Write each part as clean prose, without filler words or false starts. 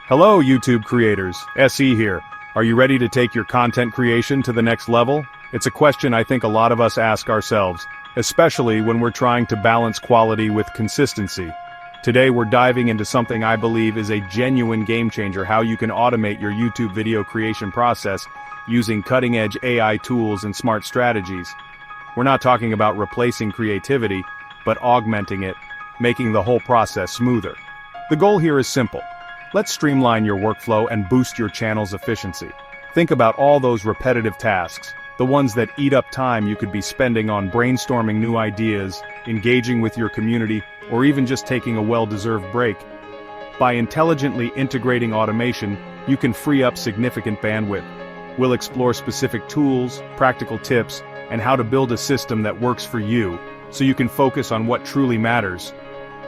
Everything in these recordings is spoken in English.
Hello YouTube creators, SE here. Are you ready to take your content creation to the next level? It's a question I think a lot of us ask ourselves, especially when we're trying to balance quality with consistency. Today we're diving into something I believe is a genuine game changer: how you can automate your YouTube video creation process using cutting-edge AI tools and smart strategies. We're not talking about replacing creativity, but augmenting it, making the whole process smoother. The goal here is simple. Let's streamline your workflow and boost your channel's efficiency. Think about all those repetitive tasks, the ones that eat up time you could be spending on brainstorming new ideas, engaging with your community, or even just taking a well-deserved break. By intelligently integrating automation, you can free up significant bandwidth. We'll explore specific tools, practical tips, and how to build a system that works for you, so you can focus on what truly matters: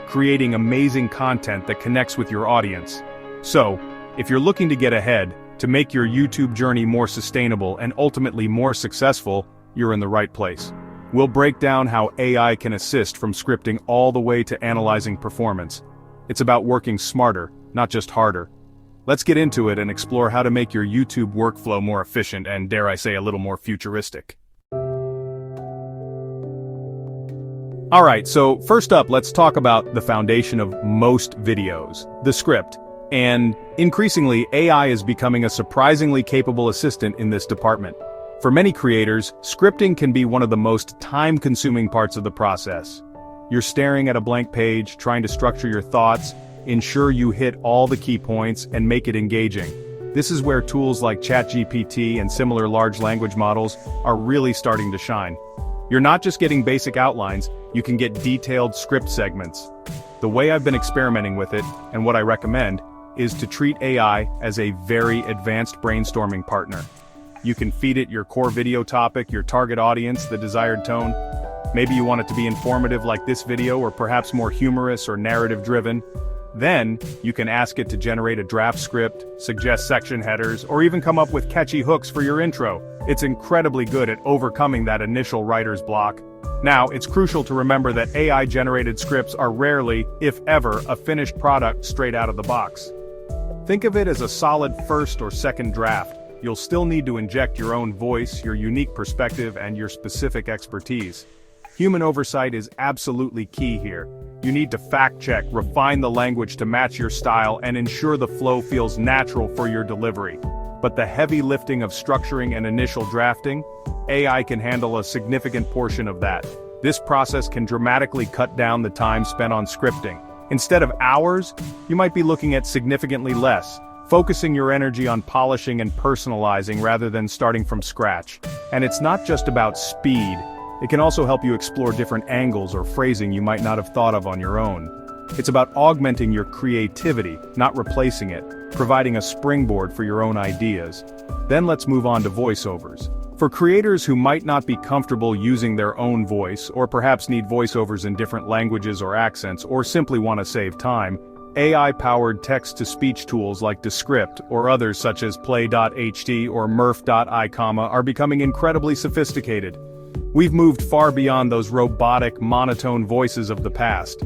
creating amazing content that connects with your audience. So, if you're looking to get ahead, to make your YouTube journey more sustainable and ultimately more successful, you're in the right place. We'll break down how AI can assist from scripting all the way to analyzing performance. It's about working smarter, not just harder. Let's get into it and explore how to make your YouTube workflow more efficient and, dare I say, a little more futuristic. Alright, so first up, let's talk about the foundation of most videos, the script. And increasingly, AI is becoming a surprisingly capable assistant in this department. For many creators, scripting can be one of the most time-consuming parts of the process. You're staring at a blank page, trying to structure your thoughts, ensure you hit all the key points, and make it engaging. This is where tools like ChatGPT and similar large language models are really starting to shine. You're not just getting basic outlines, you can get detailed script segments. The way I've been experimenting with it, and what I recommend, is to treat AI as a very advanced brainstorming partner. You can feed it your core video topic, your target audience, the desired tone. Maybe you want it to be informative like this video, or perhaps more humorous or narrative-driven. Then, you can ask it to generate a draft script, suggest section headers, or even come up with catchy hooks for your intro. It's incredibly good at overcoming that initial writer's block. Now, it's crucial to remember that AI-generated scripts are rarely, if ever, a finished product straight out of the box. Think of it as a solid first or second draft. You'll still need to inject your own voice, your unique perspective, and your specific expertise. Human oversight is absolutely key here. You need to fact-check, refine the language to match your style, and ensure the flow feels natural for your delivery. But the heavy lifting of structuring and initial drafting, AI can handle a significant portion of that. This process can dramatically cut down the time spent on scripting. Instead of hours, you might be looking at significantly less, focusing your energy on polishing and personalizing rather than starting from scratch. And it's not just about speed. It can also help you explore different angles or phrasing you might not have thought of on your own. It's about augmenting your creativity, not replacing it, providing a springboard for your own ideas. Then let's move on to voiceovers. For creators who might not be comfortable using their own voice, or perhaps need voiceovers in different languages or accents, or simply want to save time, AI-powered text-to-speech tools like Descript, or others such as Play.ht or Murf.i, are becoming incredibly sophisticated. We've moved far beyond those robotic, monotone voices of the past.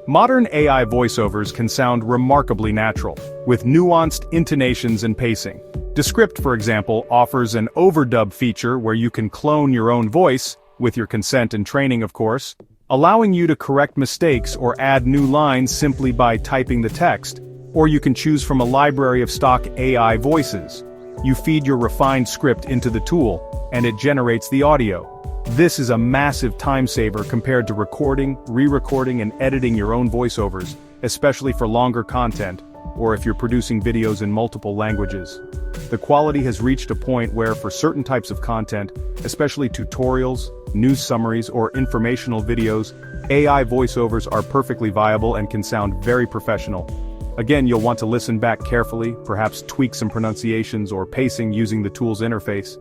Modern AI voiceovers can sound remarkably natural, with nuanced intonations and pacing. Descript, for example, offers an overdub feature where you can clone your own voice, with your consent and training of course, allowing you to correct mistakes or add new lines simply by typing the text, or you can choose from a library of stock AI voices. You feed your refined script into the tool, and it generates the audio. This is a massive time saver compared to recording, re-recording, and editing your own voiceovers, especially for longer content, or if you're producing videos in multiple languages. The quality has reached a point where for certain types of content, especially tutorials, news summaries, or informational videos, AI voiceovers are perfectly viable and can sound very professional. Again, you'll want to listen back carefully, perhaps tweak some pronunciations or pacing using the tool's interface.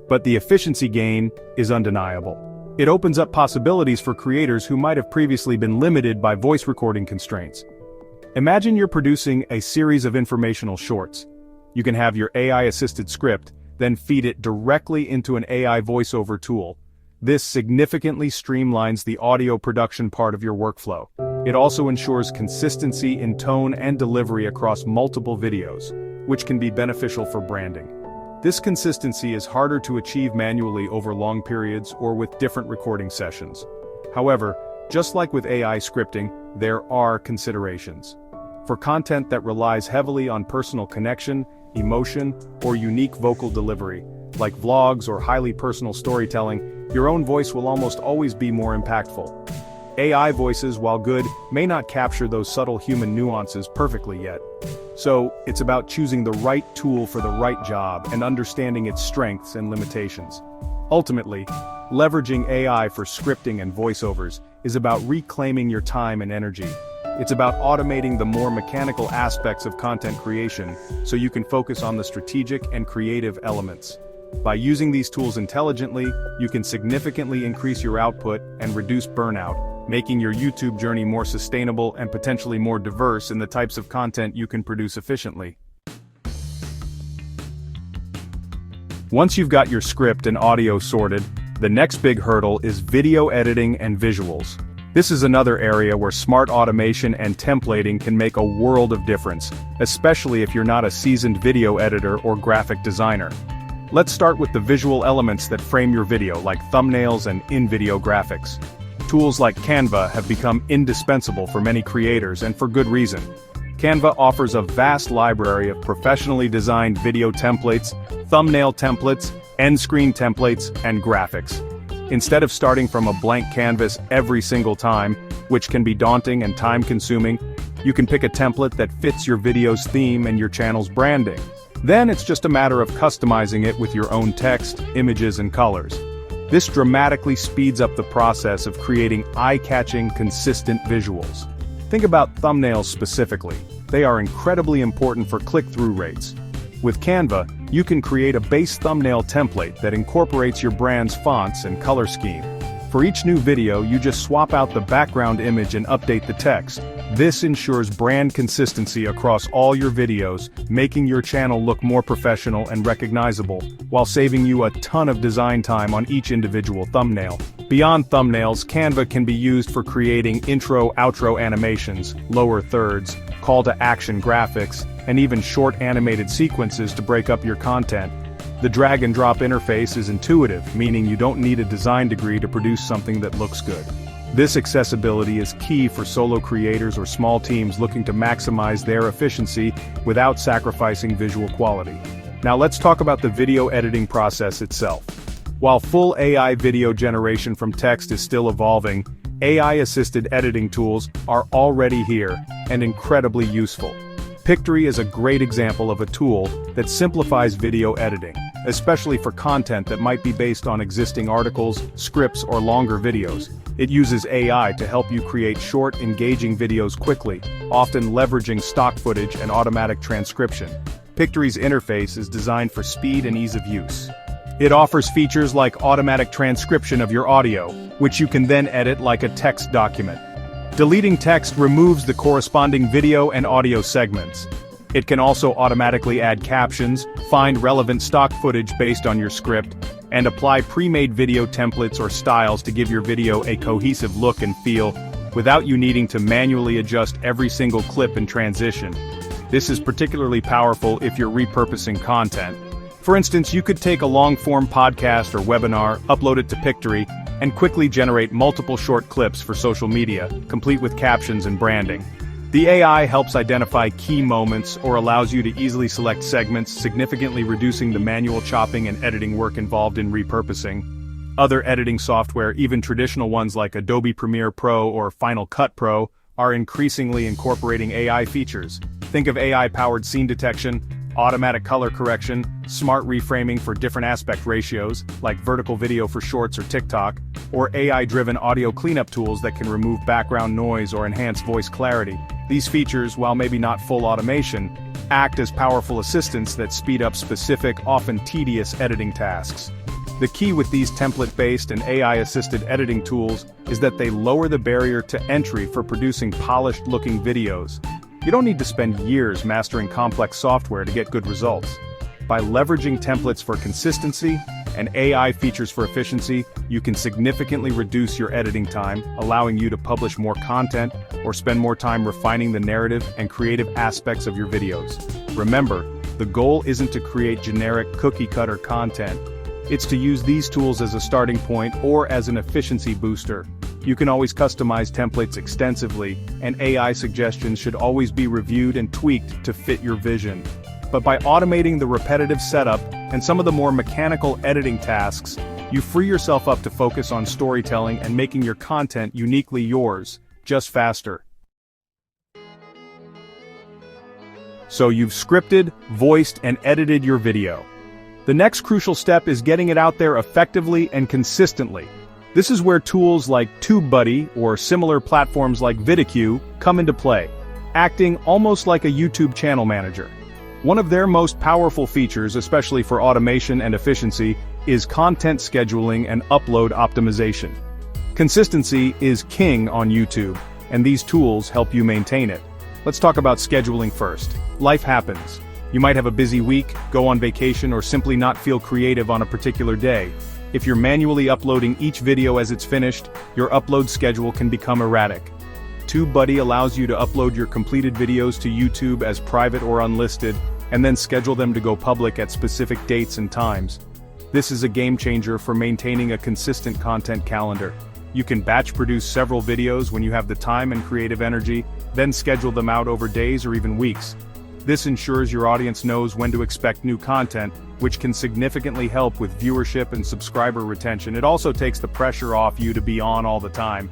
But the efficiency gain is undeniable. It opens up possibilities for creators who might have previously been limited by voice recording constraints. Imagine you're producing a series of informational shorts. You can have your AI-assisted script, then feed it directly into an AI voiceover tool. This significantly streamlines the audio production part of your workflow. It also ensures consistency in tone and delivery across multiple videos, which can be beneficial for branding. This consistency is harder to achieve manually over long periods or with different recording sessions. However, just like with AI scripting, there are considerations. For content that relies heavily on personal connection, emotion, or unique vocal delivery, like vlogs or highly personal storytelling, your own voice will almost always be more impactful. AI voices, while good, may not capture those subtle human nuances perfectly yet. So, it's about choosing the right tool for the right job and understanding its strengths and limitations. Ultimately, leveraging AI for scripting and voiceovers is about reclaiming your time and energy. It's about automating the more mechanical aspects of content creation so you can focus on the strategic and creative elements. By using these tools intelligently, you can significantly increase your output and reduce burnout, making your YouTube journey more sustainable and potentially more diverse in the types of content you can produce efficiently. Once you've got your script and audio sorted, the next big hurdle is video editing and visuals. This is another area where smart automation and templating can make a world of difference, especially if you're not a seasoned video editor or graphic designer. Let's start with the visual elements that frame your video, like thumbnails and in-video graphics. Tools like Canva have become indispensable for many creators, and for good reason. Canva offers a vast library of professionally designed video templates, thumbnail templates, end-screen templates, and graphics. Instead of starting from a blank canvas every single time, which can be daunting and time-consuming, you can pick a template that fits your video's theme and your channel's branding. Then it's just a matter of customizing it with your own text, images, and colors. This dramatically speeds up the process of creating eye-catching, consistent visuals. Think about thumbnails specifically. They are incredibly important for click-through rates. With Canva, you can create a base thumbnail template that incorporates your brand's fonts and color scheme. For each new video, you just swap out the background image and update the text. This ensures brand consistency across all your videos, making your channel look more professional and recognizable, while saving you a ton of design time on each individual thumbnail. Beyond thumbnails, Canva can be used for creating intro-outro animations, lower thirds, call-to-action graphics, and even short animated sequences to break up your content. The drag-and-drop interface is intuitive, meaning you don't need a design degree to produce something that looks good. This accessibility is key for solo creators or small teams looking to maximize their efficiency without sacrificing visual quality. Now let's talk about the video editing process itself. While full AI video generation from text is still evolving, AI-assisted editing tools are already here and incredibly useful. Pictory is a great example of a tool that simplifies video editing, especially for content that might be based on existing articles, scripts, or longer videos. It uses AI to help you create short, engaging videos quickly, often leveraging stock footage and automatic transcription. Pictory's interface is designed for speed and ease of use. It offers features like automatic transcription of your audio, which you can then edit like a text document. Deleting text removes the corresponding video and audio segments. It can also automatically add captions, find relevant stock footage based on your script, and apply pre-made video templates or styles to give your video a cohesive look and feel, without you needing to manually adjust every single clip and transition. This is particularly powerful if you're repurposing content. For instance, you could take a long-form podcast or webinar, upload it to Pictory, and quickly generate multiple short clips for social media, complete with captions and branding. The AI helps identify key moments or allows you to easily select segments, significantly reducing the manual chopping and editing work involved in repurposing. Other editing software, even traditional ones like Adobe Premiere Pro or Final Cut Pro, are increasingly incorporating AI features. Think of AI-powered scene detection, automatic color correction, smart reframing for different aspect ratios, like vertical video for Shorts or TikTok, or AI-driven audio cleanup tools that can remove background noise or enhance voice clarity. These features, while maybe not full automation, act as powerful assistants that speed up specific, often tedious editing tasks. The key with these template-based and AI-assisted editing tools is that they lower the barrier to entry for producing polished-looking videos. You don't need to spend years mastering complex software to get good results. By leveraging templates for consistency, and AI features for efficiency, you can significantly reduce your editing time, allowing you to publish more content or spend more time refining the narrative and creative aspects of your videos. Remember, the goal isn't to create generic cookie-cutter content. It's to use these tools as a starting point or as an efficiency booster. You can always customize templates extensively, and AI suggestions should always be reviewed and tweaked to fit your vision. But by automating the repetitive setup and some of the more mechanical editing tasks, you free yourself up to focus on storytelling and making your content uniquely yours, just faster. So you've scripted, voiced, and edited your video. The next crucial step is getting it out there effectively and consistently. This is where tools like TubeBuddy or similar platforms like Vidicue come into play, acting almost like a YouTube channel manager. One of their most powerful features, especially for automation and efficiency, is content scheduling and upload optimization. Consistency is king on YouTube, and these tools help you maintain it. Let's talk about scheduling first. Life happens. You might have a busy week, go on vacation, or simply not feel creative on a particular day. If you're manually uploading each video as it's finished, your upload schedule can become erratic. TubeBuddy allows you to upload your completed videos to YouTube as private or unlisted, and then schedule them to go public at specific dates and times. This is a game changer for maintaining a consistent content calendar. You can batch produce several videos when you have the time and creative energy, then schedule them out over days or even weeks. This ensures your audience knows when to expect new content, which can significantly help with viewership and subscriber retention. It also takes the pressure off you to be on all the time.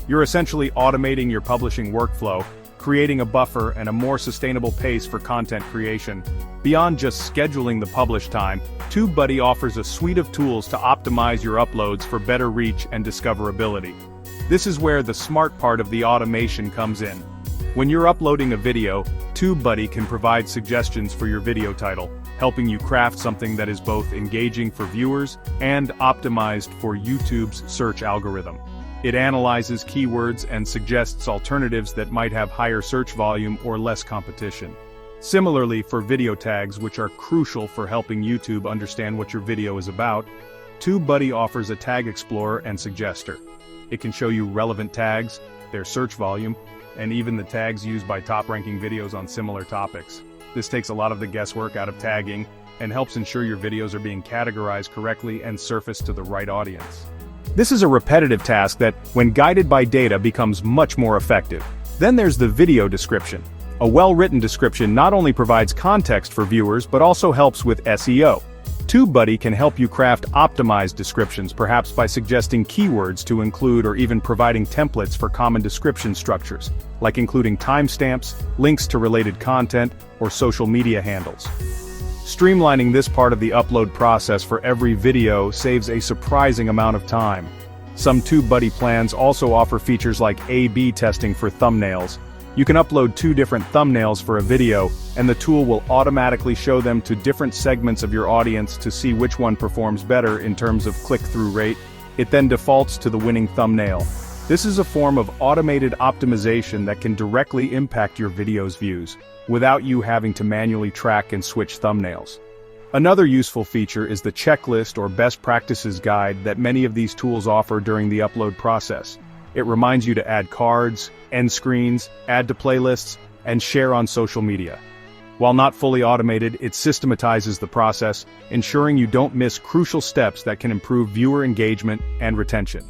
You're essentially automating your publishing workflow, creating a buffer and a more sustainable pace for content creation. Beyond just scheduling the publish time, TubeBuddy offers a suite of tools to optimize your uploads for better reach and discoverability. This is where the smart part of the automation comes in. When you're uploading a video, TubeBuddy can provide suggestions for your video title, helping you craft something that is both engaging for viewers and optimized for YouTube's search algorithm. It analyzes keywords and suggests alternatives that might have higher search volume or less competition. Similarly, for video tags, which are crucial for helping YouTube understand what your video is about, TubeBuddy offers a tag explorer and suggester. It can show you relevant tags, their search volume, and even the tags used by top-ranking videos on similar topics. This takes a lot of the guesswork out of tagging and helps ensure your videos are being categorized correctly and surfaced to the right audience. This is a repetitive task that, when guided by data, becomes much more effective. Then there's the video description. A well-written description not only provides context for viewers but also helps with SEO. TubeBuddy can help you craft optimized descriptions, perhaps by suggesting keywords to include or even providing templates for common description structures, like including timestamps, links to related content, or social media handles. Streamlining this part of the upload process for every video saves a surprising amount of time. Some TubeBuddy plans also offer features like A/B testing for thumbnails. You can upload 2 different thumbnails for a video, and the tool will automatically show them to different segments of your audience to see which one performs better in terms of click-through rate. It then defaults to the winning thumbnail. This is a form of automated optimization that can directly impact your video's views, without you having to manually track and switch thumbnails. Another useful feature is the checklist or best practices guide that many of these tools offer during the upload process. It reminds you to add cards, end screens, add to playlists, and share on social media. While not fully automated, it systematizes the process, ensuring you don't miss crucial steps that can improve viewer engagement and retention.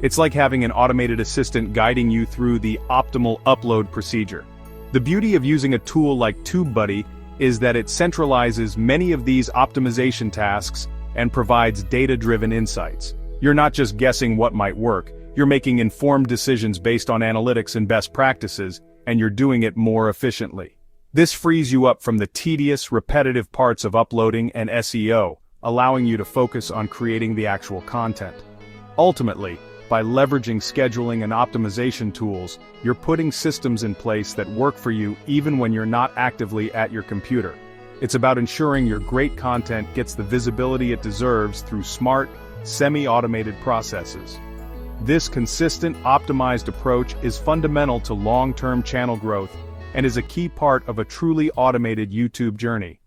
It's like having an automated assistant guiding you through the optimal upload procedure. The beauty of using a tool like TubeBuddy is that it centralizes many of these optimization tasks and provides data-driven insights. You're not just guessing what might work, you're making informed decisions based on analytics and best practices, and you're doing it more efficiently. This frees you up from the tedious, repetitive parts of uploading and SEO, allowing you to focus on creating the actual content. Ultimately, by leveraging scheduling and optimization tools, you're putting systems in place that work for you even when you're not actively at your computer. It's about ensuring your great content gets the visibility it deserves through smart, semi-automated processes. This consistent, optimized approach is fundamental to long-term channel growth and is a key part of a truly automated YouTube journey.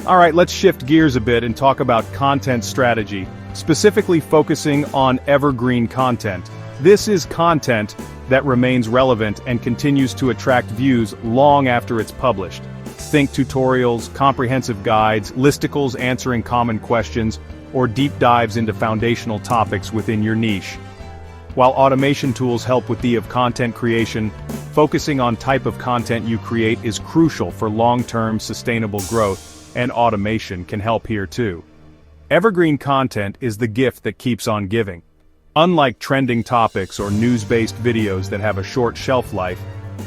Alright, let's shift gears a bit and talk about content strategy, specifically focusing on evergreen content. This is content that remains relevant and continues to attract views long after it's published. Think tutorials, comprehensive guides, listicles answering common questions, or deep dives into foundational topics within your niche. While automation tools help with the content creation, focusing on type of content you create is crucial for long-term sustainable growth, and automation can help here too. Evergreen content is the gift that keeps on giving. Unlike trending topics or news-based videos that have a short shelf life,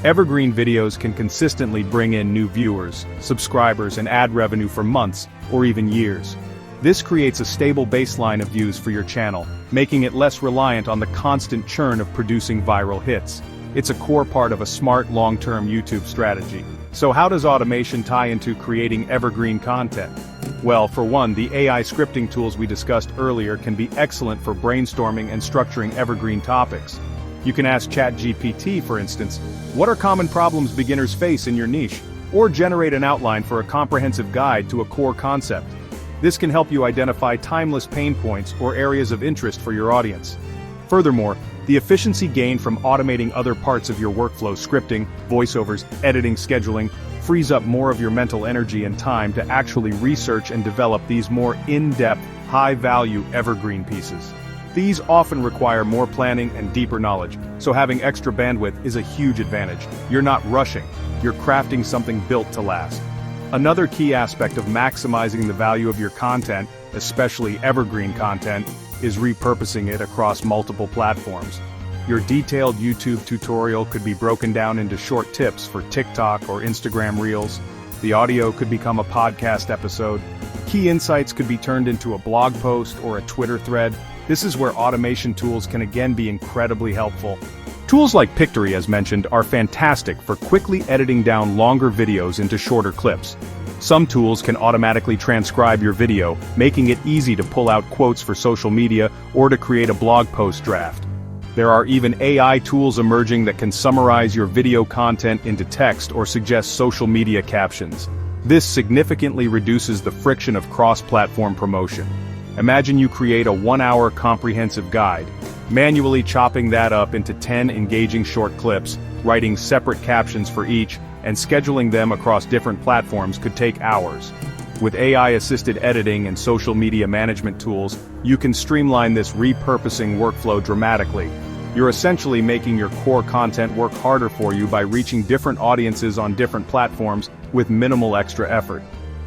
evergreen videos can consistently bring in new viewers, subscribers, and ad revenue for months or even years. This creates a stable baseline of views for your channel, making it less reliant on the constant churn of producing viral hits. It's a core part of a smart long-term YouTube strategy. So how does automation tie into creating evergreen content? Well, for one, the AI scripting tools we discussed earlier can be excellent for brainstorming and structuring evergreen topics. You can ask ChatGPT, for instance, what are common problems beginners face in your niche? Or generate an outline for a comprehensive guide to a core concept. This can help you identify timeless pain points or areas of interest for your audience. Furthermore, the efficiency gained from automating other parts of your workflow, scripting, voiceovers, editing, scheduling, frees up more of your mental energy and time to actually research and develop these more in-depth, high-value evergreen pieces. These often require more planning and deeper knowledge, so having extra bandwidth is a huge advantage. You're not rushing, you're crafting something built to last. Another key aspect of maximizing the value of your content, especially evergreen content, is repurposing it across multiple platforms. Your detailed YouTube tutorial could be broken down into short tips for TikTok or Instagram Reels. The audio could become a podcast episode. Key insights could be turned into a blog post or a Twitter thread. This is where automation tools can again be incredibly helpful. Tools like Pictory, as mentioned, are fantastic for quickly editing down longer videos into shorter clips. Some tools can automatically transcribe your video, making it easy to pull out quotes for social media or to create a blog post draft. There are even AI tools emerging that can summarize your video content into text or suggest social media captions. This significantly reduces the friction of cross-platform promotion. Imagine you create a 1-hour comprehensive guide, manually chopping that up into 10 engaging short clips, writing separate captions for each, and scheduling them across different platforms could take hours. With AI-assisted editing and social media management tools, you can streamline this repurposing workflow dramatically. You're essentially making your core content work harder for you by reaching different audiences on different platforms with minimal extra effort.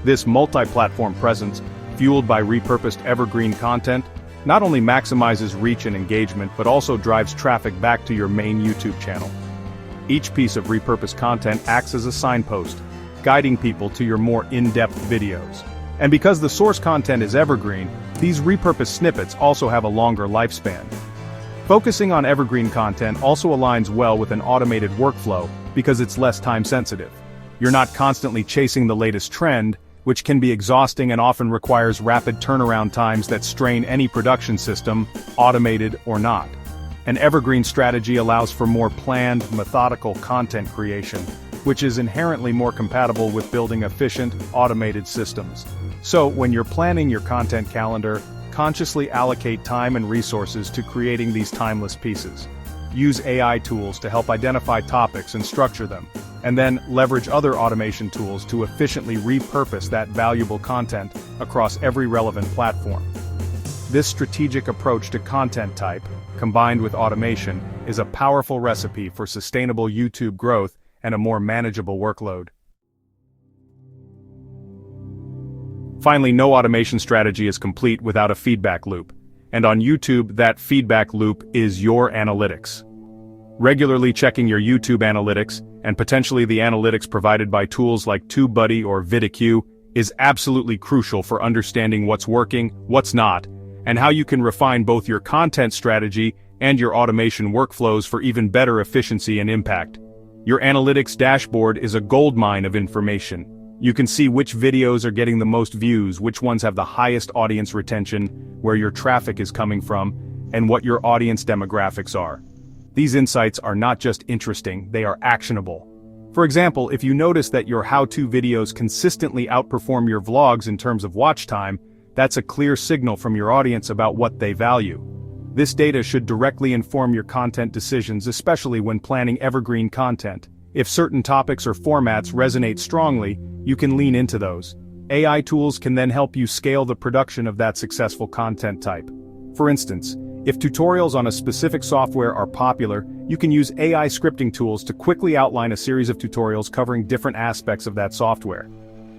This multi-platform presence, fueled by repurposed evergreen content, not only maximizes reach and engagement but also drives traffic back to your main YouTube channel. Each piece of repurposed content acts as a signpost, guiding people to your more in-depth videos. And because the source content is evergreen, these repurposed snippets also have a longer lifespan. Focusing on evergreen content also aligns well with an automated workflow because it's less time-sensitive. You're not constantly chasing the latest trend, which can be exhausting and often requires rapid turnaround times that strain any production system, automated or not. An evergreen strategy allows for more planned, methodical content creation, which is inherently more compatible with building efficient, automated systems. So, when you're planning your content calendar, consciously allocate time and resources to creating these timeless pieces. Use AI tools to help identify topics and structure them, and then leverage other automation tools to efficiently repurpose that valuable content across every relevant platform. This strategic approach to content type, combined with automation, is a powerful recipe for sustainable YouTube growth and a more manageable workload. Finally, no automation strategy is complete without a feedback loop. And on YouTube, that feedback loop is your analytics. Regularly checking your YouTube analytics, and potentially the analytics provided by tools like TubeBuddy or VidIQ, is absolutely crucial for understanding what's working, what's not, and how you can refine both your content strategy and your automation workflows for even better efficiency and impact. Your analytics dashboard is a goldmine of information. You can see which videos are getting the most views, which ones have the highest audience retention, where your traffic is coming from, and what your audience demographics are. These insights are not just interesting, they are actionable. For example, if you notice that your how-to videos consistently outperform your vlogs in terms of watch time, that's a clear signal from your audience about what they value. This data should directly inform your content decisions, especially when planning evergreen content. If certain topics or formats resonate strongly, you can lean into those. AI tools can then help you scale the production of that successful content type. For instance, if tutorials on a specific software are popular, you can use AI scripting tools to quickly outline a series of tutorials covering different aspects of that software.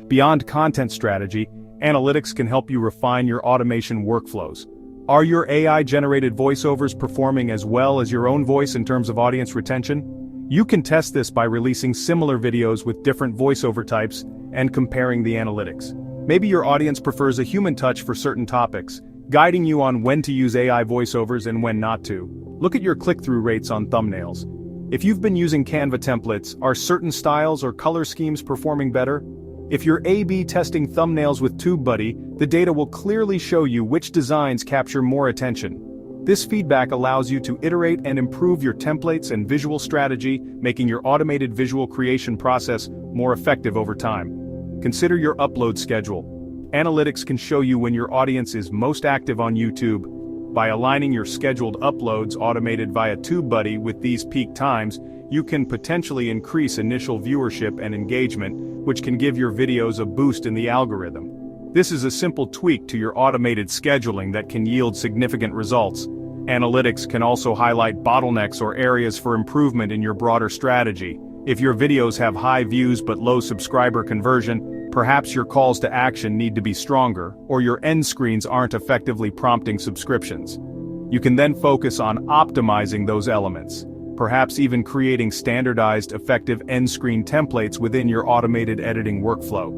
Beyond content strategy, analytics can help you refine your automation workflows. Are your AI-generated voiceovers performing as well as your own voice in terms of audience retention? You can test this by releasing similar videos with different voiceover types and comparing the analytics. Maybe your audience prefers a human touch for certain topics, guiding you on when to use AI voiceovers and when not to. Look at your click-through rates on thumbnails. If you've been using Canva templates, are certain styles or color schemes performing better? If you're A/B testing thumbnails with TubeBuddy, the data will clearly show you which designs capture more attention. This feedback allows you to iterate and improve your templates and visual strategy, making your automated visual creation process more effective over time. Consider your upload schedule. Analytics can show you when your audience is most active on YouTube. By aligning your scheduled uploads automated via TubeBuddy with these peak times, you can potentially increase initial viewership and engagement, which can give your videos a boost in the algorithm. This is a simple tweak to your automated scheduling that can yield significant results. Analytics can also highlight bottlenecks or areas for improvement in your broader strategy. If your videos have high views but low subscriber conversion, perhaps your calls to action need to be stronger, or your end screens aren't effectively prompting subscriptions. You can then focus on optimizing those elements, perhaps even creating standardized, effective end screen templates within your automated editing workflow.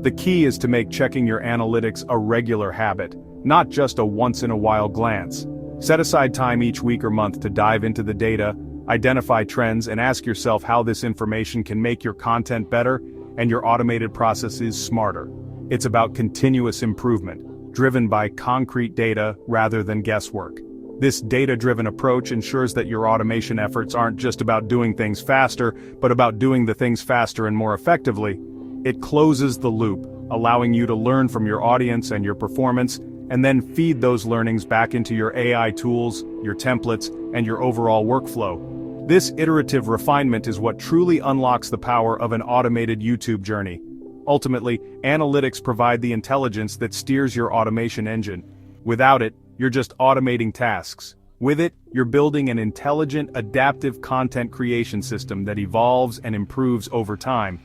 The key is to make checking your analytics a regular habit, not just a once-in-a-while glance. Set aside time each week or month to dive into the data, identify trends, and ask yourself how this information can make your content better and your automated processes smarter. It's about continuous improvement, driven by concrete data rather than guesswork. This data-driven approach ensures that your automation efforts aren't just about doing things faster, but about doing the things faster and more effectively. It closes the loop, allowing you to learn from your audience and your performance, and then feed those learnings back into your AI tools, your templates, and your overall workflow. This iterative refinement is what truly unlocks the power of an automated YouTube journey. Ultimately, analytics provide the intelligence that steers your automation engine. Without it, you're just automating tasks. With it, you're building an intelligent, adaptive content creation system that evolves and improves over time,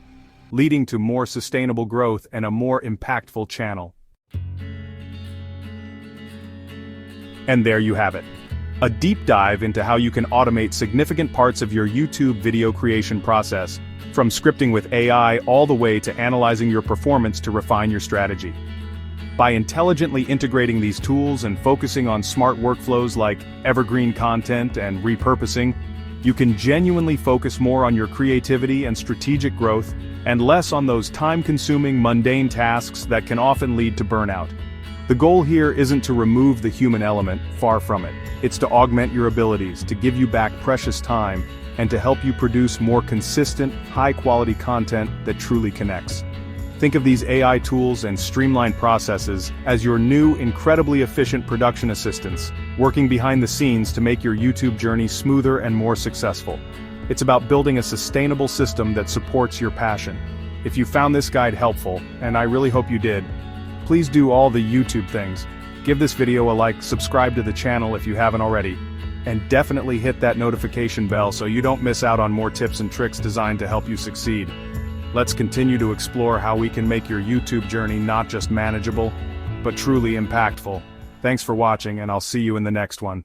leading to more sustainable growth and a more impactful channel. And there you have it. A deep dive into how you can automate significant parts of your YouTube video creation process, from scripting with AI all the way to analyzing your performance to refine your strategy. By intelligently integrating these tools and focusing on smart workflows like evergreen content and repurposing, you can genuinely focus more on your creativity and strategic growth, and less on those time-consuming, mundane tasks that can often lead to burnout. The goal here isn't to remove the human element, far from it. It's to augment your abilities, to give you back precious time, and to help you produce more consistent, high-quality content that truly connects. Think of these AI tools and streamlined processes as your new, incredibly efficient production assistants, working behind the scenes to make your YouTube journey smoother and more successful. It's about building a sustainable system that supports your passion. If you found this guide helpful, and I really hope you did, please do all the YouTube things. Give this video a like, subscribe to the channel if you haven't already, and definitely hit that notification bell so you don't miss out on more tips and tricks designed to help you succeed. Let's continue to explore how we can make your YouTube journey not just manageable, but truly impactful. Thanks for watching, and I'll see you in the next one.